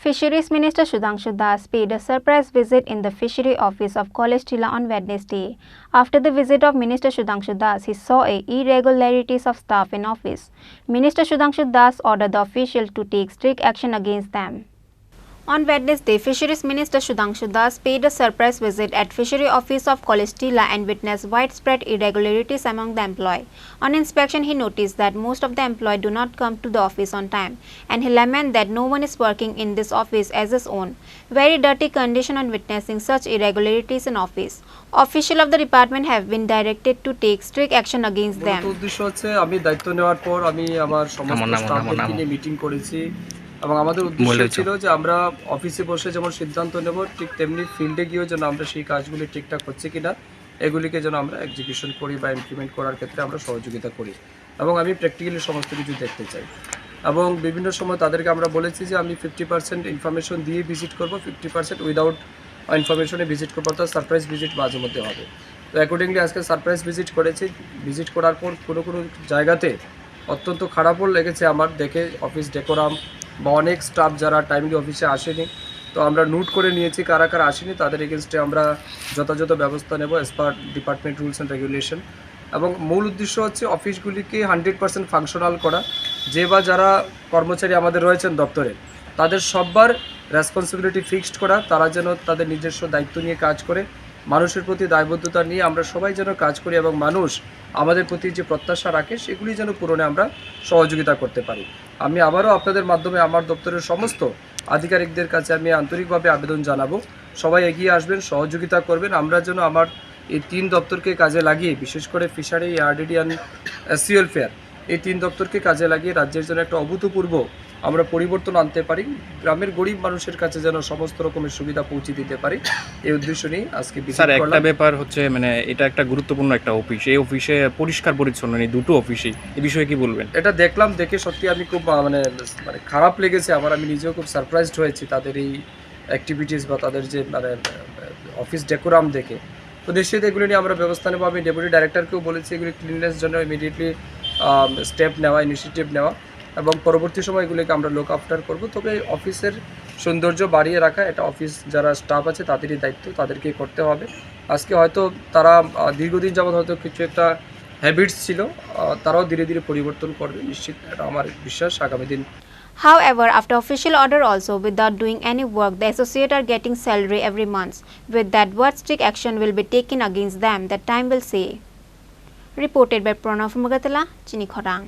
Fisheries Minister Sudhangshu paid a surprise visit in the Fishery Office of College Tila on Wednesday. After the visit of Minister Sudhangshu he saw irregularities of staff in office. Minister Sudhangshu ordered the official to take strict action against them. On Wednesday, Fisheries Minister Sudhangshu paid a surprise visit at Fishery Office of College Tila and witnessed widespread irregularities among the employees. On inspection, he noticed that most of the employees do not come to the office on time, and he lamented that no one is working in this office as his own. Very dirty condition on witnessing such irregularities in office. Officials of the department have been directed to take strict action against them. এবং আমাদের উদ্দেশ্য ছিল যে আমরা অফিসে বসে যেমন সিদ্ধান্ত নেব ঠিক তেমনি ফিল্ডে গিয়েও যেন আমরা সেই কাজগুলি ঠিকঠাক হচ্ছে কিনা এগুলিকে যেন আমরা এক্সিকিউশন করি বা ইমপ্লিমেন্ট করার ক্ষেত্রে আমরা সহযোগিতা করি এবং আমি প্র্যাকটিক্যালি সমস্ত কিছু দেখতে চাই এবং বিভিন্ন সময় তাদেরকে আমরা বলেছি যে আমি 50% ইনফরমেশন দিয়ে ভিজিট করব 50% উইদাউট ইনফরমেশনে ভিজিট করব অর্থাৎ সারপ্রাইজ ভিজিট মাঝে মধ্যে হবে তো অ্যাকর্ডিংলি আজকে সারপ্রাইজ ভিজিট করেছি ভিজিট করার পর কোনো জায়গাতে অত্যন্ত খারাপও লেগেছে আমার দেখে অফিস ডেকোরাম বা অনেক স্টাফ যারা টাইমলি অফিসে আসেনি তো আমরা নোট করে নিয়েছি কারা কারা আসেনি তাদের এগেনস্টে আমরা যথাযথ ব্যবস্থা নেব as per department rules and regulation এবং মূল উদ্দেশ্য হচ্ছে অফিসগুলিকে 100% ফাংশনাল করা যে বা যারা কর্মচারী আমাদের রয়েছেন দপ্তরে তাদের সববার রেসপন্সিবিলিটি ফিক্সড করা তারা যেন তাদের নিজস্ব দায়িত্ব নিয়ে কাজ করে মানুষের প্রতি দায়বদ্ধতা নিয়ে আমরা সবাই যেন কাজ করি এবং মানুষ আমাদের প্রতি যে প্রত্যাশা রাখে সেগুলি যেন পূরণে আমরা সহযোগিতা করতে পারি আমি আবারও আপনাদের মাধ্যমে আমার দপ্তরের সমস্ত আধিকারিকদের কাছে আমি আন্তরিকভাবে আবেদন জানাবো সবাই এগিয়ে আসবেন সহযোগিতা করবেন আমরা যেন আমার এই 3 দপ্তরকে কাজে লাগিয়ে বিশেষ করে fishery RDD and C welfare এই 3 দপ্তরকে কাজে লাগিয়ে রাজ্যের জন্য একটা অভূতপূর্ব আমরা পরিবর্তন আনতে পারি গ্রামের গরিব মানুষের কাছে যেন সমস্ত রকমের সুবিধা পৌঁছে দিতে পারি এই উদ্দেশ্য নিয়ে আজকে স্যার একটা ব্যাপার হচ্ছে মানে এটা একটা গুরুত্বপূর্ণ একটা অফিস এই অফিসে পরিষ্কার পরিচ্ছন্ন নেই দুটো অফিসেই এই বিষয়ে কি বলবেন এটা দেখলাম দেখে সত্যি আমি খুব মানে খারাপ লেগেছে আমার আমি নিজেও খুব সারপ্রাইজড হয়েছি তাদের এই অ্যাক্টিভিটিস বা তাদের যে মানে অফিস ডেকোরাম দেখে তো নিশ্চিত এগুলো নিয়ে আমরা ব্যবস্থা নেব আমি ডেপুটি ডাইরেক্টরকেও বলেছি এগুলি ক্লিননেস জন্য ইমিডিয়েটলি স্টেপ নেওয়া ইনিশিয়েটিভ নেওয়া এবং পরবর্তী সময় এগুলিকে আমরা লুক আফটার করব তবে অফিসের সৌন্দর্য বাড়িয়ে রাখা এটা অফিস যারা স্টাফ আছে তাদেরই দায়িত্ব তাদেরকেই করতে হবে আজকে হয়তো তারা দীর্ঘদিন যাবত হয়তো কিছু একটা হ্যাবিটস ছিল তারাও ধীরে ধীরে পরিবর্তন করবে নিশ্চিত এটা আমার বিশ্বাস আগামী দিন However, after official order also, without doing any work, the associates are getting salary every month. With that, what strict action will be taken against them, that time will say. Reported by Pranav Mugatala, Chini Khorang.